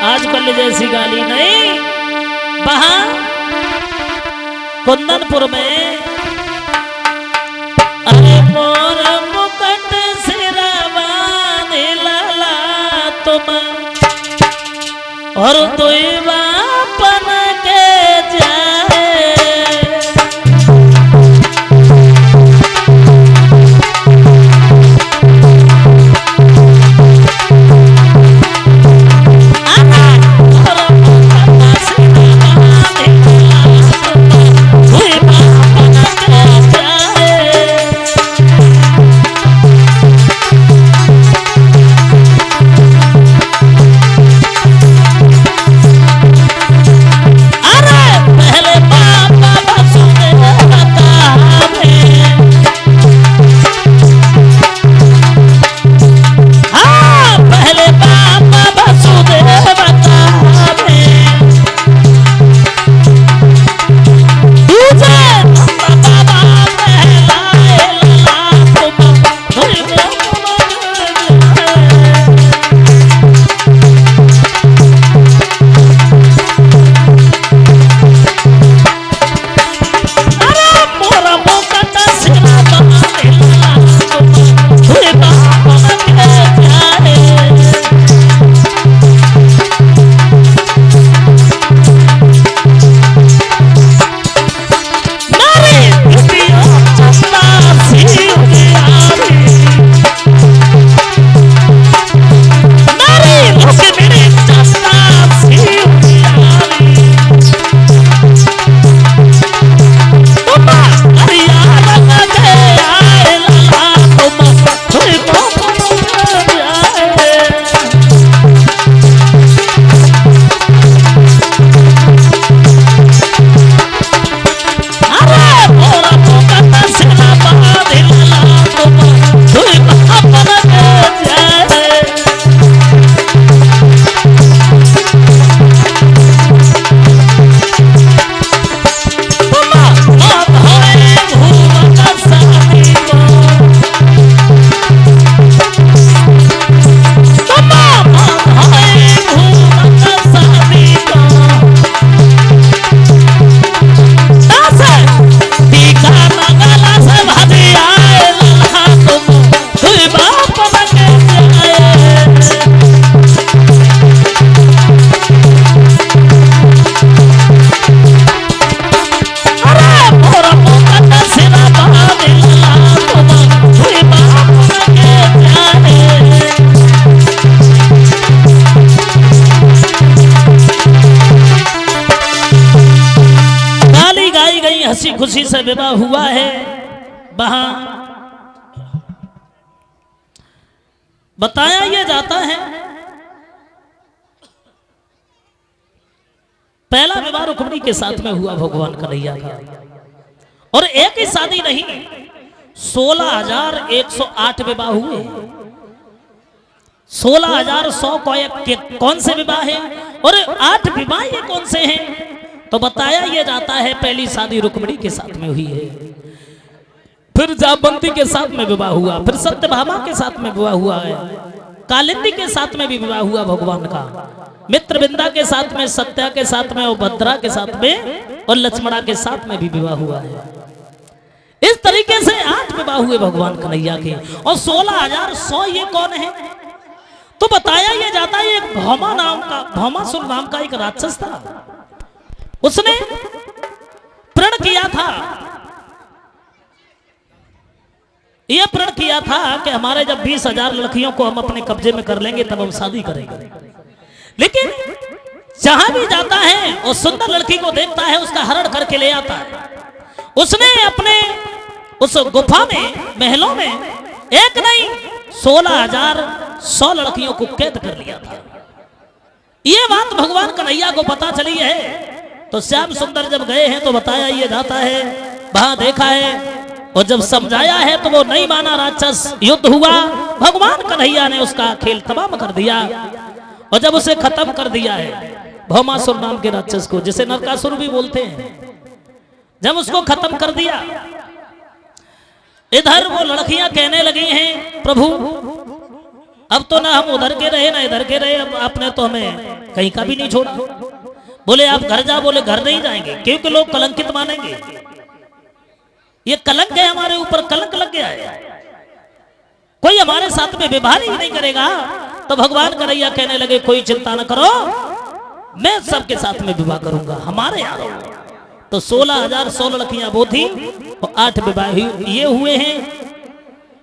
आजकल जैसी गाली नहीं। वहां कुंदनपुर में अरे मोर मुकट सिरवा लाला तुम और दुईवा पन के जाए। हंसी खुशी से विवाह हुआ है। वहां बताया यह जाता है पहला विवाह रुक्मिणी के साथ में हुआ भगवान कन्हैया का। और एक ही शादी नहीं, 16,108 विवाह हुए। 16,100 कौन से विवाह है और 8 विवाह ये कौन से हैं? तो बताया यह जाता है पहली शादी रुक्मिणी के साथ में हुई है, फिर जाबंती के साथ में विवाह हुआ, फिर सत्यभामा के साथ में विवाह हुआ है, कालिंदी के साथ में भी विवाह हुआ भगवान का, मित्रविंदा के साथ में, सत्या के साथ में, और भद्रा के साथ में, और लक्ष्मणा के साथ में भी विवाह हुआ है। इस तरीके से 8 विवाह हुए भगवान कन्हैया के। और 16,100 ये कौन है? तो बताया यह जाता है एक भौमासुर नाम का एक राक्षस था। उसने प्रण किया था, यह प्रण किया था कि हमारे जब 20,000 लड़कियों को हम अपने कब्जे में कर लेंगे तब हम शादी करेंगे। लेकिन जहां भी जाता है और सुंदर लड़की को देखता है उसका हरण करके ले आता है। उसने अपने उस गुफा में, महलों में एक नहीं 16,100 लड़कियों को कैद कर लिया था। यह बात भगवान कन्हैया को पता चली है। तो श्याम सुंदर जब गए हैं तो बताया ये जाता है, वहां देखा है और जब समझाया है तो वो नहीं माना। राक्षस युद्ध हुआ, भगवान कन्हैया ने उसका खेल तमाम कर दिया। और जब उसे खत्म कर दिया है भौमासुर नाम के राक्षस को, जिसे नरकासुर भी बोलते हैं, जब उसको खत्म कर दिया, इधर वो लड़कियां कहने लगी हैं प्रभु अब तो ना हम उधर के रहे ना इधर के रहे, अब आपने तो हमें कहीं का भी नहीं छोड़ा। बोले आप घर जा, बोले घर नहीं जाएंगे क्योंकि लोग कलंकित मानेंगे। ये कलंक है हमारे ऊपर, कलंक लग गया है। कोई हमारे साथ में व्यवहार ही नहीं करेगा। तो भगवान कन्हैया कहने लगे कोई चिंता न करो, मैं सबके साथ में विवाह करूंगा, हमारे यहाँ रहो। तो 16,100 लड़कियां वो थी और 8 विवाह ये हुए हैं।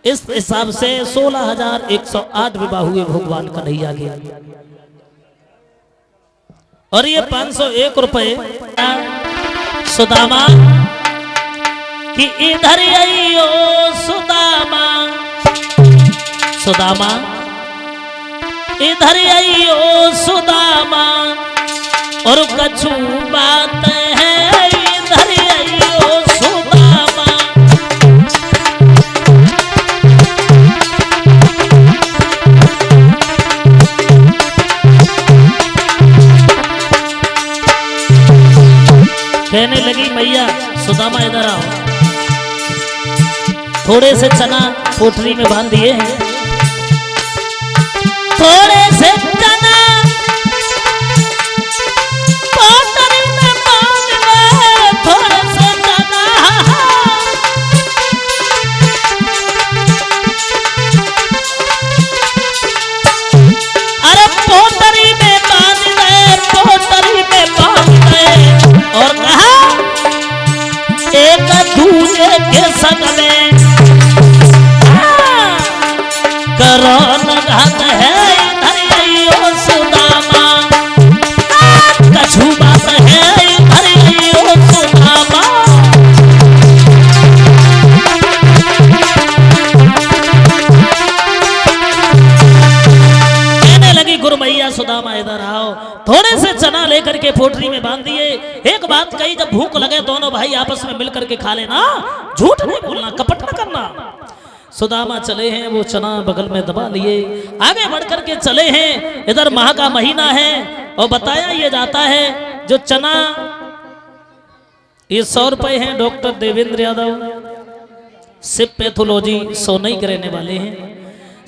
इस हिसाब से 16,108 विवाह हुए भगवान कन्हैया के। और ये 501 रुपए सुदामा कि इधर आइयो सुदामा, सुदामा इधर आइयो सुदामा, और कछु बात है इधर आइयो सुदामा। कहने लगी मैया सुदामा इधर आओ। थोड़े से चना पोटली में बांध दिए हैं, थोड़े से चना पोटली में बांध दे, थोड़े से चना। अरे पोटली में बांध दे, पोटली में बांध दे। और कहा एक दूजे के संग में करो नघात है इधर आइयो सुदामा, कछु बात है इधर आइयो सुदामा। कहने लगी गुरु मैया सुदामा इधर आओ। थोड़े से चना लेकर के पोटली में बांध दिए। एक बात कही, जब भूख लगे दोनों भाई आपस में मिलकर के खा लेना, झूठ नहीं बोलना, कपट न करना। सुदामा चले हैं, वो चना बगल में दबा लिए, आगे बढ़ करके चले हैं। इधर माह का महीना है और बताया ये जाता है जो चना ये 100 रुपए हैं। डॉक्टर देवेंद्र यादव सिप पैथोलॉजी सोनई के रहने वाले हैं।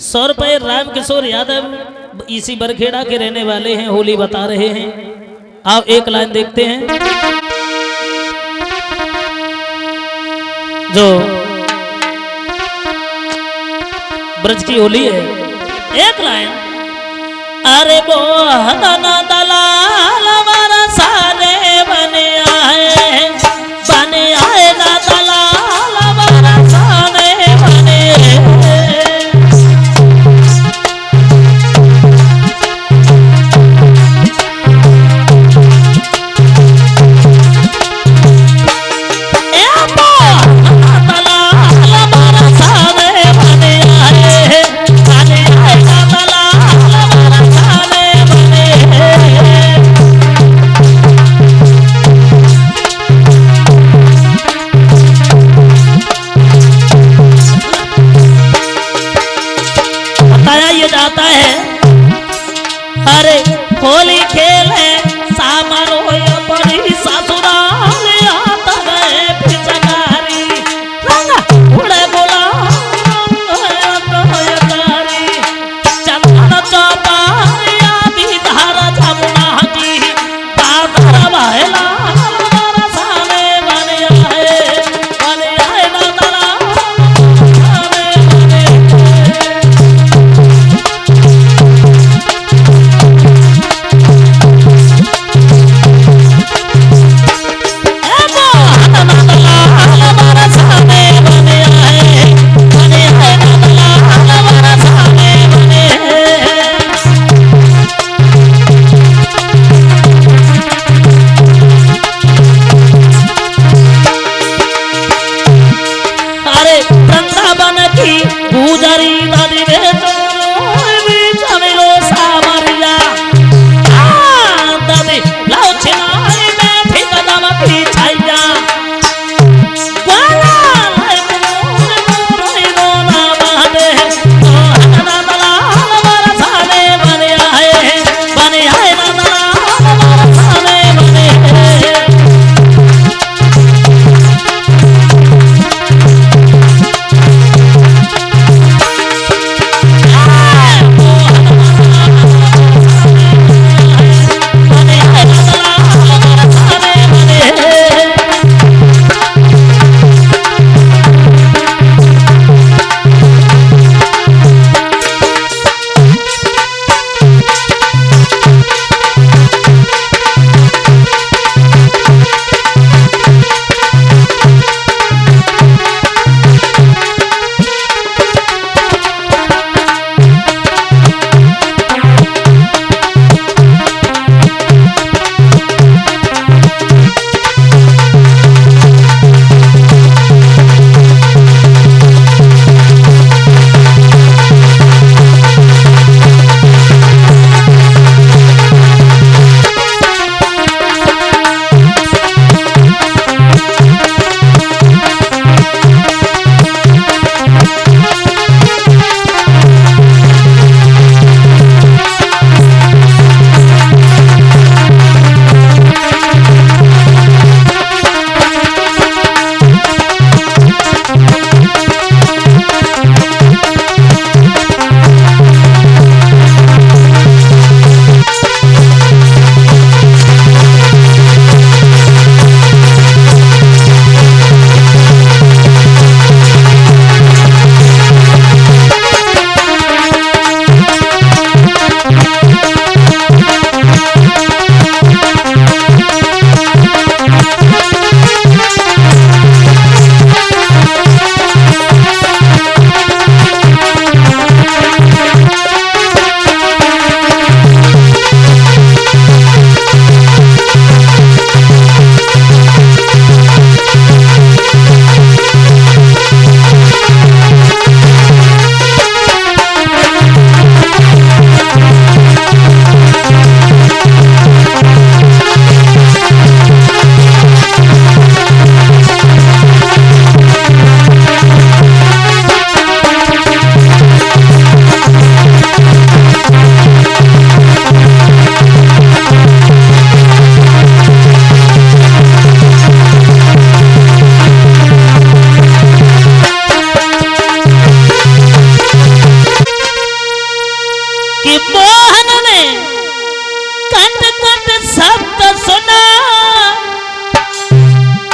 100 रुपए राम किशोर यादव इसी बरखेड़ा के रहने वाले हैं, होली बता रहे हैं। आप एक लाइन देखते हैं जो ब्रज की होली है। एक लाइन, अरे वो हदना दलाल बरसाने बने आए, बने आए ना दलाल बरसाने बने। होली खेले सामरो बड़ी ससुराल आता गए पिचकारी, उड़े गुलाकारी चंदन चौपारिया विधार जमुना की बादर बहला बरसाने बने आए ना दला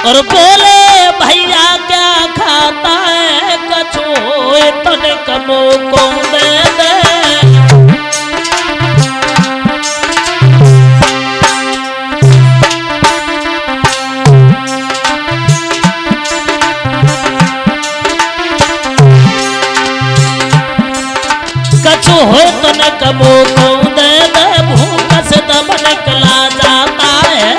और बोले भैया क्या खाता है कछुए तने कमो को दे दे। कछुए तने कमो को दे दे भूख से दब निकला जाता है।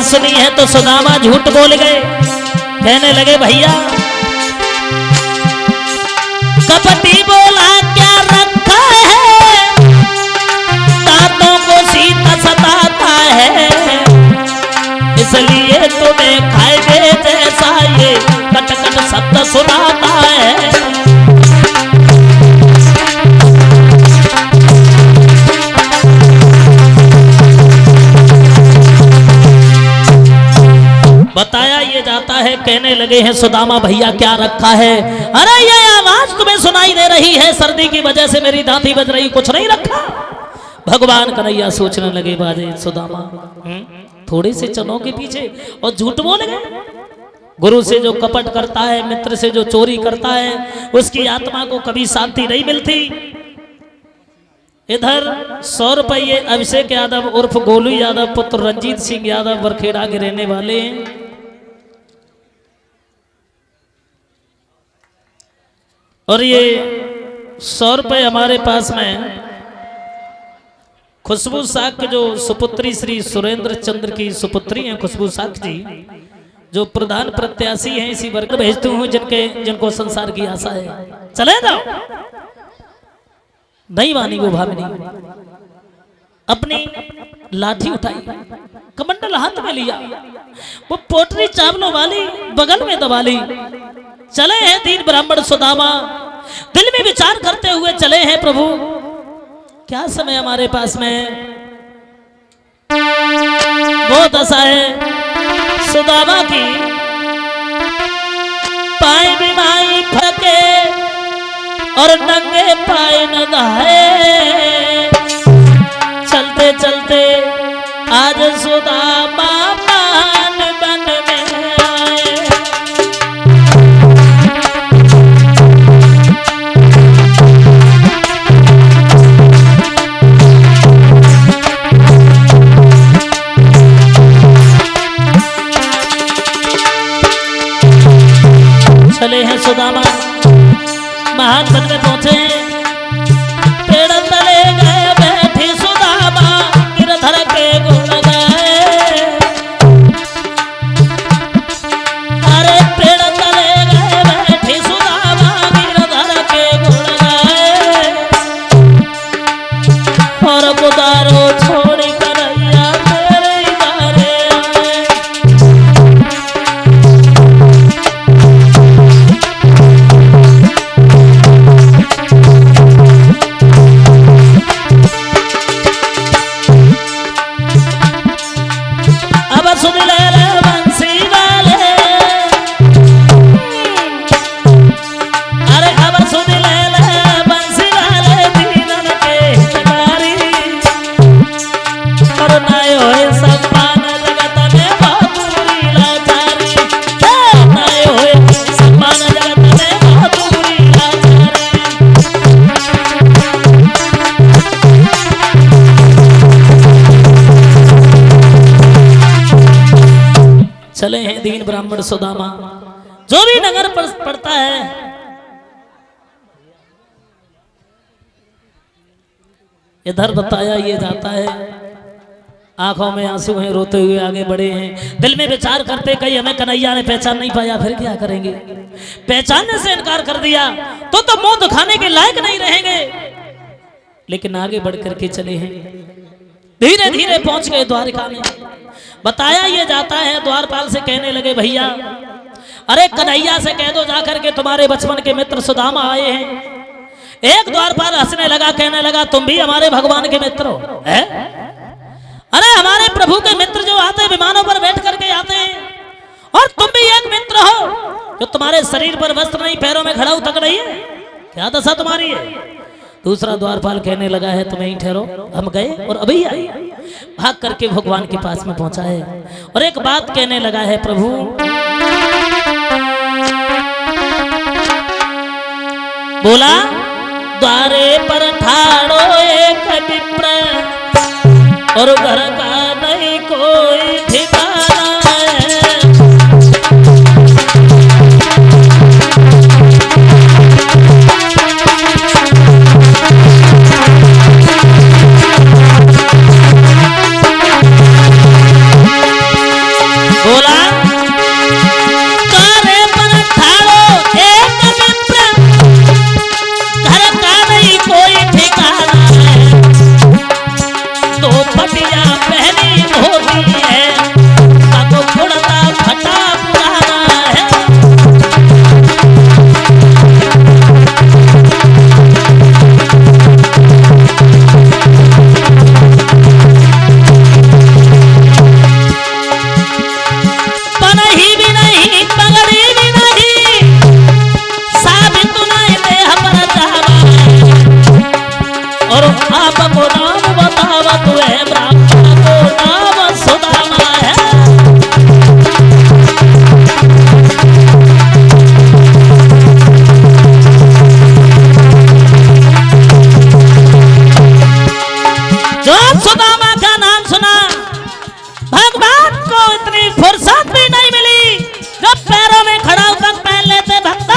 सुनी है तो सुदामा झूठ बोल गए, कहने लगे भैया कपटी बोला क्या रखा है, दांतों को सीता सताता है, इसलिए तुम्हें खाएगे जैसा ये कट कट शब्द सुनाता है। बताया ये जाता है, कहने लगे हैं सुदामा भैया क्या रखा है। अरे ये आवाज तुम्हें सुनाई दे रही है, सर्दी की वजह से मेरी दांती बज रही, कुछ नहीं रखा। भगवान कन्हैया सोचने लगे बाजे सुदामा थोड़े से चनों के पीछे और झूठ बोल गए। गुरु से जो कपट करता है, मित्र से जो चोरी करता है, उसकी आत्मा को कभी शांति नहीं मिलती। इधर 100 रुपये अभिषेक यादव उर्फ गोलू यादव पुत्र रंजीत सिंह यादव वरखेड़ा के रहने वाले हैं। और ये 100 रुपये हमारे पास में खुशबू साख जो सुपुत्री श्री सुरेंद्र चंद्र की सुपुत्री हैं खुशबू साख जी, जो प्रधान प्रत्याशी हैं, इसी वर्ग भेजती हूँ जिनको संसार की आशा है। चले जाओ। नहीं मानी वो भामिनी, अपनी लाठी उठाई, कमंडल हाथ में लिया, वो पोटरी चावलों वाली बगल में दबा ली। चले हैं दीन ब्राह्मण सुदामा, दिल में विचार करते हुए चले हैं प्रभु क्या समय हमारे पास में। वो दशा है सुदामा की, पाए भी माई फके और नंगे पाए न नहाए। चलते चलते आज सुदामा मान बन में आए। चले हैं सुदामा, महान वन में पहुंचे हैं। पेड़ तले गए बैठी सुदामा, गिरधर के गुण गाए। अरे पेड़ तले गए बैठी सुदामा, गिरधर के गुण गाए। और गुदारो छोड़ी करैया तेरे इदारे आए। चले हैं दीन ब्राह्मण सुदामा, जो भी नगर पर पड़ता है इधर बताया ये जाता है। आंखों में आंसू हैं, रोते हुए आगे बढ़े हैं, दिल में विचार करते कहीं हमें कन्हैया ने पहचान नहीं पाया, फिर क्या करेंगे। पहचानने से इनकार कर दिया तो मुंह दिखाने के लायक नहीं रहेंगे। लेकिन आगे बढ़ करके चले हैं, धीरे धीरे पहुंच गए द्वारिका में। बताया ये जाता है द्वारपाल से कहने लगे भैया अरे कन्हैया से कह दो जाकर के तुम्हारे बचपन के मित्र सुदामा आए हैं। एक द्वारपाल हंसने लगा, कहने लगा तुम भी हमारे भगवान के मित्र हो है? अरे हमारे प्रभु के मित्र जो आते हैं विमानों पर बैठ करके आते हैं, और तुम भी एक मित्र हो जो तुम्हारे पर वस्त्र नहीं, पैरों में खड़ाऊ तक नहीं है, क्या दशा तुम्हारी है? दूसरा द्वारपाल कहने लगा है तुम यहीं ठहरो, हम गए और अभी आए। भाग करके भगवान के पास में पहुंचा है और एक बात कहने लगा है, प्रभु बोला द्वारे पर ठाड़ो एक विप्र और घर का नहीं कोई ठिकाना है। बोला द्वारे पर ठाड़ो एक विप्र, घर का नहीं कोई ठिकाना है। तो पटिया पहनी धोती है, तो कुड़ता फटा पुराना है। पनही भी नहीं, पगड़ी भी नहीं, साबित नहीं देह पर जावा है। और आपको नाम बतावा तो है ब्राह्मण को नाम सुदामा है। जो सुदामा का नाम सुना, भगवान को इतनी फुर्सत भी नहीं मिली, जब पैरों में खड़ा तक पहन लेते भक्ता।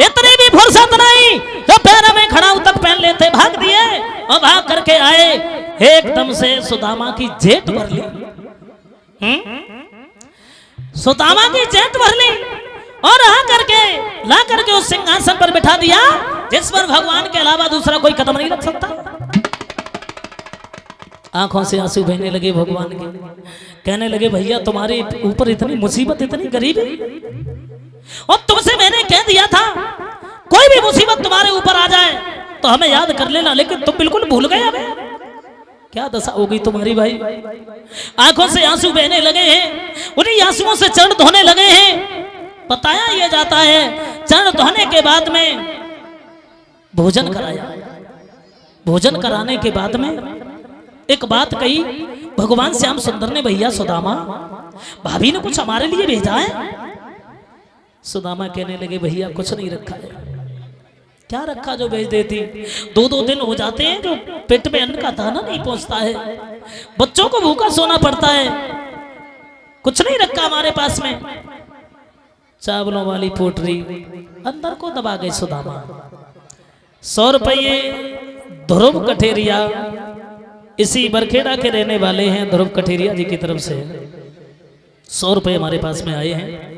इतनी भी फुर्सत नहीं, तो पैरों में खड़ा तक पहन लेते, भाग दिए और भाग करके आए, एकदम से सुदामा की जेट भर ली। सुदामा की जेट भर ली और ला करके उस सिंहासन पर बिठा दिया जिस पर भगवान के अलावा दूसरा कोई कदम नहीं रख सकता। आंखों से आंसू बहने लगे भगवान के, कहने लगे भैया तुम्हारे ऊपर इतनी मुसीबत, इतनी गरीबी, और तुमसे मैंने कह दिया था कोई भी मुसीबत तुम्हारे ऊपर आ जाए तो हमें याद कर लेना, लेकिन तुम बिल्कुल भूल गए हमें। क्या दशा हो गई तुम्हारी भाई? आंखों से आंसू बहने लगे हैं, उन्हीं आंसुओं से चरण धोने लगे हैं। बताया यह जाता है चरण धोने के बाद में भोजन कराया, भोजन कराने के बाद में एक बात कही भगवान श्याम सुंदर ने, भैया सुदामा भाभी ने कुछ हमारे लिए भेजा है? सुदामा कहने लगे भैया कुछ नहीं रखा है। क्या रखा जो भेज देती? 2-2 दिन हो जाते हैं जो पेट में अन्न का दाना नहीं पहुंचता है, बच्चों को भूखा सोना पड़ता है, कुछ नहीं रखा हमारे पास में। चावलों वाली पोटरी अंदर को दबा गए सुदामा। 100 रुपये ध्रुव कठेरिया, इसी बरखेड़ा के रहने वाले हैं, ध्रुव कठेरिया जी की तरफ से 100 रुपये हमारे पास में आए हैं।